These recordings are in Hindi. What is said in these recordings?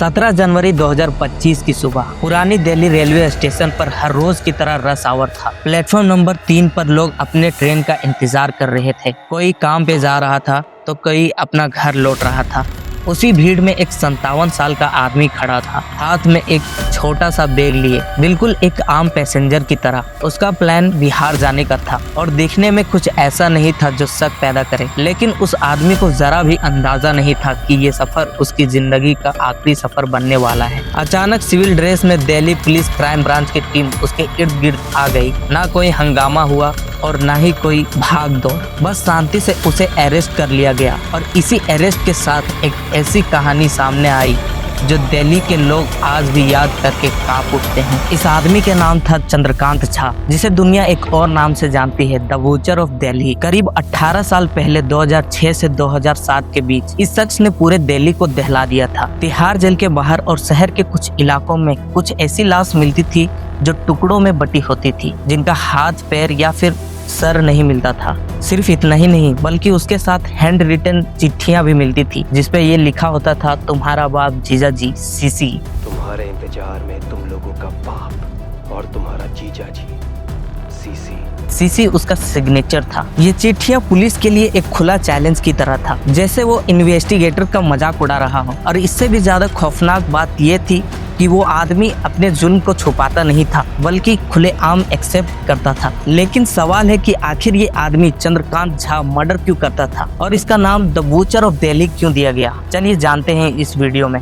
17 जनवरी 2025 की सुबह पुरानी दिल्ली रेलवे स्टेशन पर हर रोज की तरह रश आवर था। प्लेटफॉर्म नंबर 3 पर लोग अपने ट्रेन का इंतजार कर रहे थे। कोई काम पे जा रहा था तो कोई अपना घर लौट रहा था। उसी भीड़ में एक 57 साल का आदमी खड़ा था, हाथ में एक छोटा सा बैग लिए, बिल्कुल एक आम पैसेंजर की तरह। उसका प्लान बिहार जाने का था और देखने में कुछ ऐसा नहीं था जो शक पैदा करे, लेकिन उस आदमी को जरा भी अंदाजा नहीं था कि ये सफर उसकी जिंदगी का आखिरी सफर बनने वाला है। अचानक सिविल ड्रेस में दिल्ली पुलिस क्राइम ब्रांच की टीम उसके इर्द गिर्द आ गई। ना कोई हंगामा हुआ और ना ही कोई भाग दौड़, बस शांति से उसे अरेस्ट कर लिया गया। और इसी अरेस्ट के साथ एक ऐसी कहानी सामने आई जो दिल्ली के लोग आज भी याद करके कांप उठते हैं। इस आदमी के नाम था चंद्रकांत झा, जिसे दुनिया एक और नाम से जानती है, द वॉचर ऑफ दिल्ली। करीब 18 साल पहले 2006 से 2007 के बीच इस शख्स ने पूरे दिल्ली को दहला दिया था। तिहाड़ जेल के बाहर और शहर के कुछ इलाकों में कुछ ऐसी लाश मिलती थी जो टुकड़ों में बटी होती थी, जिनका हाथ पैर या फिर सर नहीं मिलता था। सिर्फ इतना ही नहीं, बल्कि उसके साथ हैंड रिटन चिट्ठियां भी मिलती थी, जिसपे ये लिखा होता था, तुम्हारा बाप जीजा जी सीसी। तुम्हारे इंतजार में तुम लोगों का बाप और तुम्हारा जीजा जी सीसी। सीसी उसका सिग्नेचर था। ये चिट्ठियां पुलिस के लिए एक खुला चैलेंज की तरह था, जैसे वो इन्वेस्टिगेटर का मजाक उड़ा रहा हो। और इससे भी ज्यादा खौफनाक बात ये थी कि वो आदमी अपने जुर्म को छुपाता नहीं था, बल्कि खुलेआम एक्सेप्ट करता था। लेकिन सवाल है कि आखिर ये आदमी चंद्रकांत झा मर्डर क्यों करता था और इसका नाम द वॉचर ऑफ दिल्ली क्यों दिया गया। चलिए जानते हैं इस वीडियो में।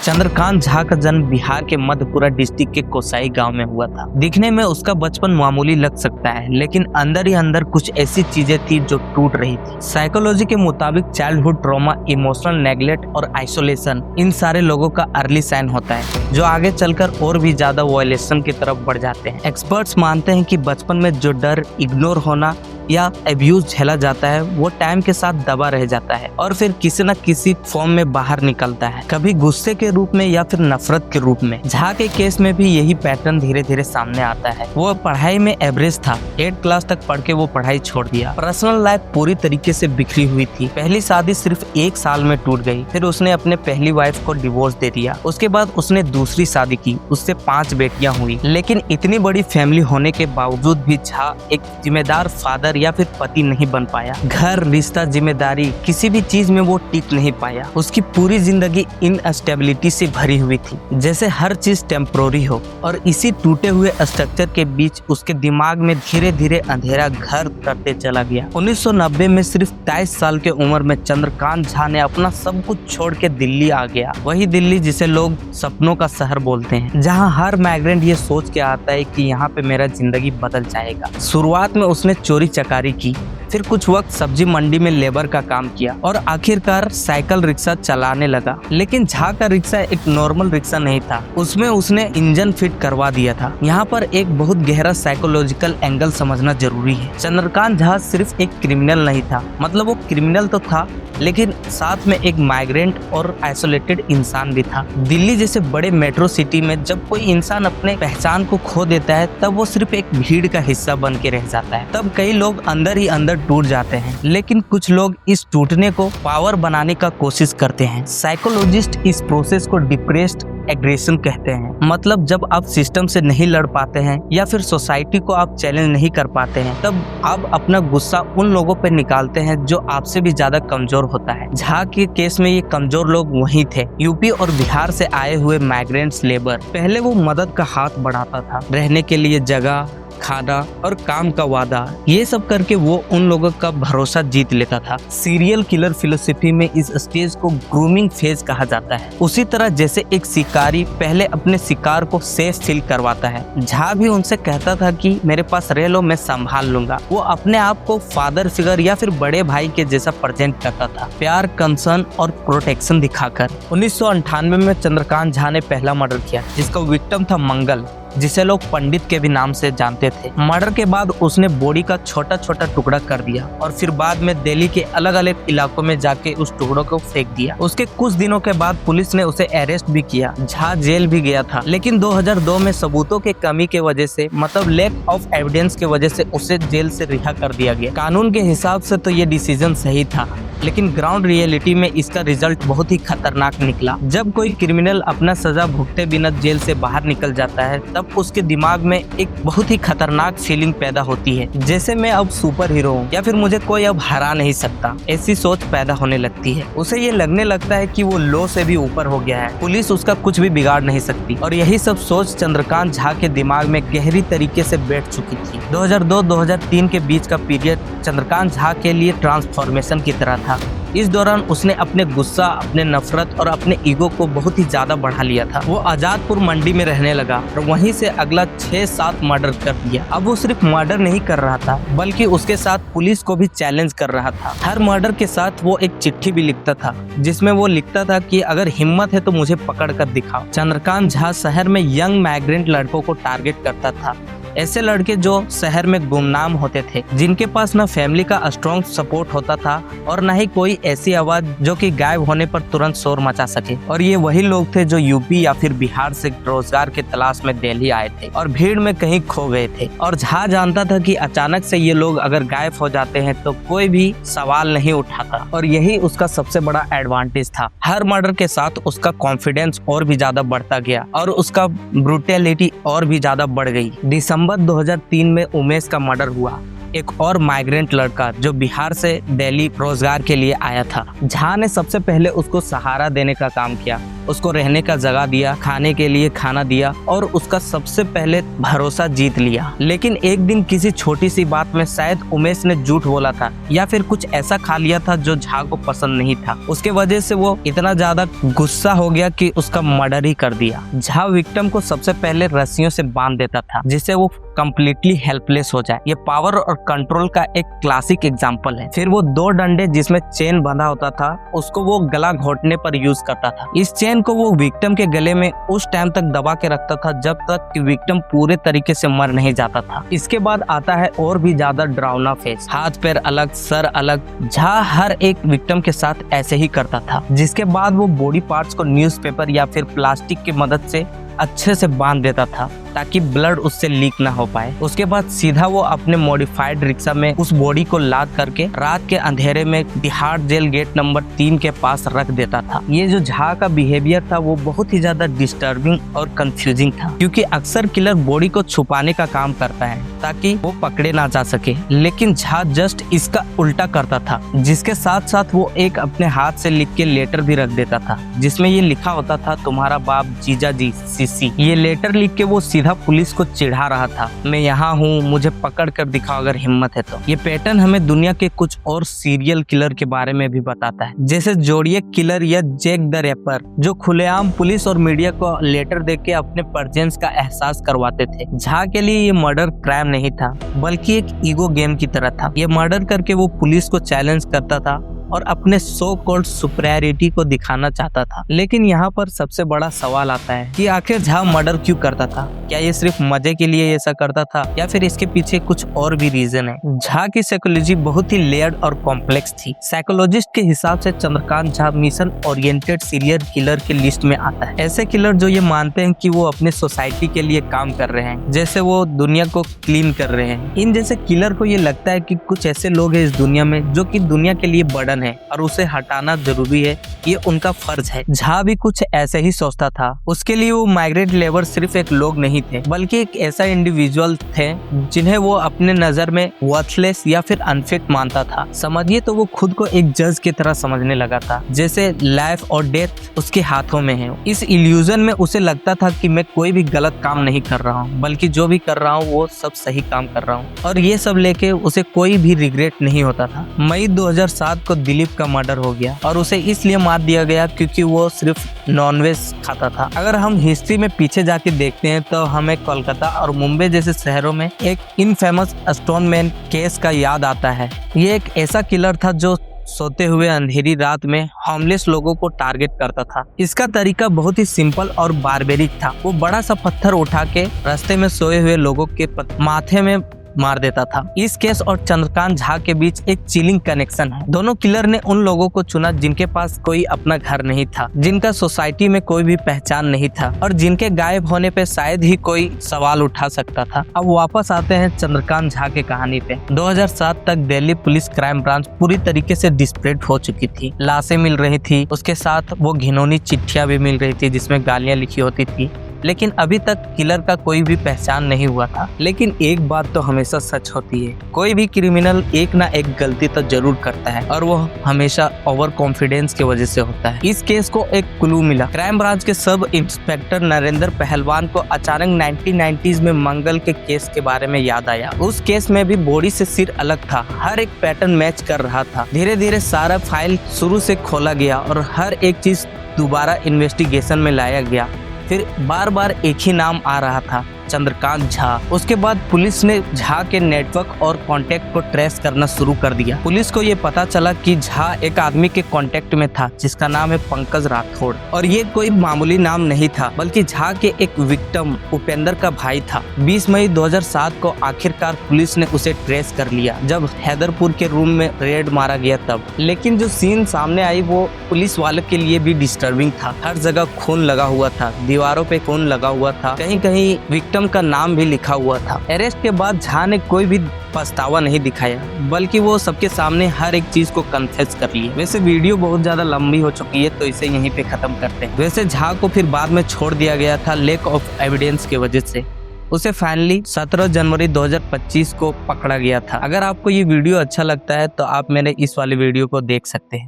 चंद्रकांत झा का जन्म बिहार के मधेपुरा डिस्ट्रिक्ट के कोसाई गांव में हुआ था। दिखने में उसका बचपन मामूली लग सकता है, लेकिन अंदर ही अंदर कुछ ऐसी चीजें थी जो टूट रही थी। साइकोलॉजी के मुताबिक चाइल्डहुड ट्रॉमा, इमोशनल नेग्लेक्ट और आइसोलेशन इन सारे लोगों का अर्ली साइन होता है, जो आगे चलकर और भी ज्यादा वायलेशन की तरफ बढ़ जाते हैं। एक्सपर्ट्स मानते हैं कि बचपन में जो डर, इग्नोर होना या एब्यूज झेला जाता है, वो टाइम के साथ दबा रह जाता है और फिर किसी न किसी फॉर्म में बाहर निकलता है, कभी गुस्से के रूप में या फिर नफरत के रूप में। झा के केस में भी यही पैटर्न धीरे धीरे सामने आता है। वो पढ़ाई में एवरेज था, 8 क्लास तक पढ़ के वो पढ़ाई छोड़ दिया। पर्सनल लाइफ पूरी तरीके से बिखरी हुई थी। पहली शादी सिर्फ 1 साल में टूट गई, फिर उसने अपने पहली वाइफ को डिवोर्स दे दिया। उसके बाद उसने दूसरी शादी की, उससे 5 बेटियां हुई। लेकिन इतनी बड़ी फैमिली होने के बावजूद भी झा एक जिम्मेदार फादर या फिर पति नहीं बन पाया। घर, रिश्ता, जिम्मेदारी, किसी भी चीज में वो टिक नहीं पाया। उसकी पूरी जिंदगी इनस्टेबिलिटी से भरी हुई थी, जैसे हर चीज टेम्पोररी हो। और इसी टूटे हुए स्ट्रक्चर के बीच उसके दिमाग में धीरे धीरे अंधेरा घर करते चला गया। 1990 में सिर्फ 23 साल के उम्र में चंद्रकांत झा ने अपना सब कुछ छोड़ के दिल्ली आ गया। वही दिल्ली जिसे लोग सपनों का शहर बोलते हैं, जहाँ हर माइग्रेंट ये सोच के आता है कि यहाँ पे मेरा जिंदगी बदल जाएगा। शुरुआत में उसने चोरी चकारी की, फिर कुछ वक्त सब्जी मंडी में लेबर का काम किया और आखिरकार साइकिल रिक्शा चलाने लगा। लेकिन झा का रिक्शा एक नॉर्मल रिक्शा नहीं था, उसमें उसने इंजन फिट करवा दिया था। यहाँ पर एक बहुत गहरा साइकोलॉजिकल एंगल समझना जरूरी है। चंद्रकांत झा सिर्फ एक क्रिमिनल नहीं था, मतलब वो क्रिमिनल तो था, लेकिन साथ में एक माइग्रेंट और आइसोलेटेड इंसान भी था। दिल्ली जैसे बड़े मेट्रो सिटी में जब कोई इंसान अपने पहचान को खो देता है, तब वो सिर्फ एक भीड़ का हिस्सा बन के रह जाता है। तब कई लोग अंदर ही अंदर टूट जाते हैं, लेकिन कुछ लोग इस टूटने को पावर बनाने का कोशिश करते हैं। साइकोलॉजिस्ट इस प्रोसेस को डिप्रेस्ड एग्रेशन कहते हैं। मतलब जब आप सिस्टम से नहीं लड़ पाते हैं या फिर सोसाइटी को आप चैलेंज नहीं कर पाते हैं, तब आप अपना गुस्सा उन लोगों पे निकालते हैं जो आपसे भी ज्यादा कमजोर होता है। झा के केस में ये कमजोर लोग वही थे, यूपी और बिहार से आए हुए माइग्रेंट्स लेबर। पहले वो मदद का हाथ बढ़ाता था, रहने के लिए जगह, खाना और काम का वादा, ये सब करके वो उन लोगों का भरोसा जीत लेता था। सीरियल किलर फिलोसफी में इस स्टेज को ग्रूमिंग फेज कहा जाता है। उसी तरह जैसे एक शिकारी पहले अपने शिकार को सेफ फील करवाता है, झा भी उनसे कहता था कि मेरे पास रह लो, मैं संभाल लूंगा। वो अपने आप को फादर फिगर या फिर बड़े भाई के जैसा प्रेजेंट करता था, प्यार, कंसर्न और प्रोटेक्शन दिखाकर। 1998 में चंद्रकांत झा ने पहला मर्डर किया, जिसका विक्टिम था मंगल। जिसे लोग पंडित के भी नाम से जानते थे। मर्डर के बाद उसने बॉडी का छोटा छोटा टुकड़ा कर दिया और फिर बाद में दिल्ली के अलग अलग इलाकों में जाके उस टुकड़ों को फेंक दिया। उसके कुछ दिनों के बाद पुलिस ने उसे अरेस्ट भी किया। झा जेल भी गया था, लेकिन 2002 में सबूतों के कमी के वजह से, मतलब लैक ऑफ एविडेंस के वजह से उसे जेल से रिहा कर दिया गया। कानून के हिसाब से तो ये डिसीजन सही था, लेकिन ग्राउंड रियलिटी में इसका रिजल्ट बहुत ही खतरनाक निकला। जब कोई क्रिमिनल अपना सजा भुगते बिना जेल से बाहर निकल जाता है, तब उसके दिमाग में एक बहुत ही खतरनाक फीलिंग पैदा होती है, जैसे मैं अब सुपर हीरो हूँ या फिर मुझे कोई अब हरा नहीं सकता। ऐसी सोच पैदा होने लगती है। उसे ये लगने लगता है कि वो लॉ से भी ऊपर हो गया है, पुलिस उसका कुछ भी बिगाड़ नहीं सकती। और यही सब सोच चंद्रकांत झा के दिमाग में गहरी तरीके से बैठ चुकी थी। 2002-2003 के बीच का पीरियड चंद्रकांत झा के लिए ट्रांसफॉर्मेशन की तरह था। इस दौरान उसने अपने गुस्सा, अपने नफरत और अपने ईगो को बहुत ही ज्यादा बढ़ा लिया था। वो आजादपुर मंडी में रहने लगा और वहीं से अगला 6-7 मर्डर कर दिया। अब वो सिर्फ मर्डर नहीं कर रहा था, बल्कि उसके साथ पुलिस को भी चैलेंज कर रहा था। हर मर्डर के साथ वो एक चिट्ठी भी लिखता था, जिसमें वो लिखता था कि अगर हिम्मत है तो मुझे पकड़ कर दिखाओ। चंद्रकांत झा शहर में यंग माइग्रेंट लड़कों को टारगेट करता था। ऐसे लड़के जो शहर में गुमनाम होते थे, जिनके पास न फैमिली का स्ट्रॉन्ग सपोर्ट होता था और न ही कोई ऐसी आवाज जो कि गायब होने पर तुरंत शोर मचा सके। और ये वही लोग थे जो यूपी या फिर बिहार से रोजगार के तलाश में दिल्ली आए थे और भीड़ में कहीं खो गए थे। और झा जानता था कि अचानक से ये लोग अगर गायब हो जाते हैं तो कोई भी सवाल नहीं उठाता, और यही उसका सबसे बड़ा एडवांटेज था। हर मर्डर के साथ उसका कॉन्फिडेंस और भी ज्यादा बढ़ता गया और उसका ब्रूटैलिटी और भी ज्यादा बढ़ गई। दिसंबर 2003 में उमेश का मर्डर हुआ, एक और माइग्रेंट लड़का जो बिहार से दिल्ली रोजगार के लिए आया था। झा ने सबसे पहले उसको सहारा देने का काम किया, उसको रहने का जगह दिया, खाने के लिए खाना दिया और उसका सबसे पहले भरोसा जीत लिया। लेकिन एक दिन किसी छोटी सी बात में शायद उमेश ने झूठ बोला था या फिर कुछ ऐसा खा लिया था जो झा को पसंद नहीं था। उसके वजह से वो इतना ज्यादा गुस्सा हो गया कि उसका मर्डर ही कर दिया। झा विक्टिम को सबसे पहले रस्सियों से बांध देता था, जिससे वो कंप्लीटली हेल्पलेस हो जाए। ये पावर और कंट्रोल का एक क्लासिक एग्जांपल है। फिर वो 2 डंडे जिसमें चेन बंधा होता था, उसको वो गला घोटने पर यूज करता था। इस चेन को वो विक्टिम के गले में उस टाइम तक दबा के रखता था जब तक कि विक्टिम पूरे तरीके से मर नहीं जाता था। इसके बाद आता है और भी ज्यादा डरावना फेस, हाथ पैर अलग, सर अलग। झा हर एक विक्टिम के साथ ऐसे ही करता था, जिसके बाद वो बॉडी पार्ट्स को न्यूज़पेपर या फिर प्लास्टिक की मदद से अच्छे से बांध देता था ताकि ब्लड उससे लीक ना हो पाए। उसके बाद सीधा वो अपने मॉडिफाइड रिक्शा में उस बॉडी को लाद करके रात के अंधेरे में तिहाड़ जेल गेट नंबर 3 के पास रख देता था। ये जो झा का बिहेवियर था वो बहुत ही ज्यादा डिस्टर्बिंग और कंफ्यूजिंग था, क्योंकि अक्सर किलर बॉडी को छुपाने का काम करता है ताकि वो पकड़े ना जा सके, लेकिन झा जस्ट इसका उल्टा करता था। जिसके साथ साथ वो एक अपने हाथ से लिख के लेटर भी रख देता था, जिसमें ये लिखा होता था, तुम्हारा बाप जीजा जी सीसी। ये लेटर लिख के वो सीधा पुलिस को चिढ़ा रहा था, मैं यहाँ हूँ, मुझे पकड़ कर दिखाओ अगर हिम्मत है तो। ये पैटर्न हमें दुनिया के कुछ और सीरियल किलर के बारे में भी बताता है, जैसे जोडियक किलर या जैक द रैपर, जो खुलेआम पुलिस और मीडिया को लेटर देके के अपने प्रेजेंस का एहसास करवाते थे। झा के लिए ये मर्डर क्राइम नहीं था, बल्कि एक ईगो गेम की तरह था। ये मर्डर करके वो पुलिस को चैलेंज करता था और अपने सो कॉल्ड सुपीरियरिटी को दिखाना चाहता था। लेकिन यहाँ पर सबसे बड़ा सवाल आता है कि आखिर झा मर्डर क्यों करता था? क्या ये सिर्फ मजे के लिए ऐसा करता था या फिर इसके पीछे कुछ और भी रीजन है? झा की साइकोलॉजी बहुत ही लेयर्ड और कॉम्प्लेक्स थी। साइकोलॉजिस्ट के हिसाब से Chandrakant Jha mission oriented serial killer के लिस्ट में आता है। ऐसे किलर जो ये मानते हैं कि वो अपने सोसाइटी के लिए काम कर रहे हैं, जैसे वो दुनिया को क्लीन कर रहे हैं। इन जैसे किलर को ये लगता है कि कुछ ऐसे लोग हैं इस दुनिया में जो कि दुनिया के लिए बर्डन है और उसे हटाना जरूरी है, ये उनका फर्ज है। झा भी कुछ ऐसे ही सोचता था। उसके लिए वो माइग्रेंट लेबर सिर्फ एक लोग नहीं थे, बल्कि एक ऐसा इंडिविजुअल थे जिन्हें वो अपने नजर में वर्थलेस या फिर अनफिट मानता था। समझिए तो वो खुद को एक जज की तरह समझने लगा था, जैसे लाइफ और डेथ उसके हाथों में है। इस इल्यूजन में उसे लगता था कि मैं कोई भी गलत काम नहीं कर रहा हूँ, बल्कि जो भी कर रहा हूँ वो सब सही काम कर रहा हूँ, और ये सब लेके उसे कोई भी रिग्रेट नहीं होता था। मई 2007 को दिलीप का मर्डर हो गया और उसे इसलिए मार दिया गया क्योंकि वो सिर्फ नॉनवेज खाता था। अगर हम हिस्ट्री में पीछे जाके देखते हैं तो हमें कोलकाता और मुंबई जैसे शहरों में एक इनफेमस स्टोनमैन केस का याद आता है। ये एक ऐसा किलर था जो सोते हुए अंधेरी रात में होमलेस लोगों को टारगेट करता था। इसका तरीका बहुत ही सिंपल और बारबेरिक था। वो बड़ा सा पत्थर उठा के रास्ते में सोए हुए लोगों के माथे में मार देता था। इस केस और चंद्रकांत झा के बीच एक चिलिंग कनेक्शन है। दोनों किलर ने उन लोगों को चुना जिनके पास कोई अपना घर नहीं था, जिनका सोसाइटी में कोई भी पहचान नहीं था और जिनके गायब होने पे शायद ही कोई सवाल उठा सकता था। अब वापस आते हैं चंद्रकांत झा की कहानी पे। 2007 तक दिल्ली पुलिस क्राइम ब्रांच पूरी तरीके से डिस्परेट हो चुकी थी। लाशें मिल रही थी, उसके साथ वो घिनौनी चिट्ठियां भी मिल रही थी जिसमें गालियां लिखी होती थी, लेकिन अभी तक किलर का कोई भी पहचान नहीं हुआ था। लेकिन एक बात तो हमेशा सच होती है, कोई भी क्रिमिनल एक ना एक गलती तो जरूर करता है और वो हमेशा ओवर कॉन्फिडेंस की वजह से होता है। इस केस को एक क्लू मिला। क्राइम ब्रांच के सब इंस्पेक्टर नरेंद्र पहलवान को अचानक 1990s में मंगल के केस के बारे में याद आया। उस केस में भी बॉडी से सिर अलग था, हर एक पैटर्न मैच कर रहा था। धीरे धीरे सारा फाइल शुरू से खोला गया और हर एक चीज दोबारा इन्वेस्टिगेशन में लाया गया। फिर बार बार एक ही नाम आ रहा था, चंद्रकांत झा। उसके बाद पुलिस ने झा के नेटवर्क और कांटेक्ट को ट्रेस करना शुरू कर दिया। पुलिस को ये पता चला कि झा एक आदमी के कांटेक्ट में था जिसका नाम है पंकज राठौड़, और ये कोई मामूली नाम नहीं था बल्कि झा के एक विक्टिम उपेंद्र का भाई था। 20 मई 2007 को आखिरकार पुलिस ने उसे ट्रेस कर लिया जब हैदरपुर के रूम में रेड मारा गया तब। लेकिन जो सीन सामने आई वो पुलिस वालों के लिए भी डिस्टर्बिंग था। हर जगह खून लगा हुआ था, दीवारों पे खून लगा हुआ था, कहीं कहीं विक्टिम का नाम भी लिखा हुआ था। अरेस्ट के बाद झा ने कोई भी पछतावा नहीं दिखाया, बल्कि वो सबके सामने हर एक चीज को कन्फेस कर लिया। वैसे वीडियो बहुत ज्यादा लंबी हो चुकी है तो इसे यहीं पे खत्म करते हैं। वैसे झा को फिर बाद में छोड़ दिया गया था लैक ऑफ एविडेंस की वजह से। उसे फाइनली 17 जनवरी 2025 को पकड़ा गया था। अगर आपको ये वीडियो अच्छा लगता है तो आप मेरे इस वाले वीडियो को देख सकते हैं।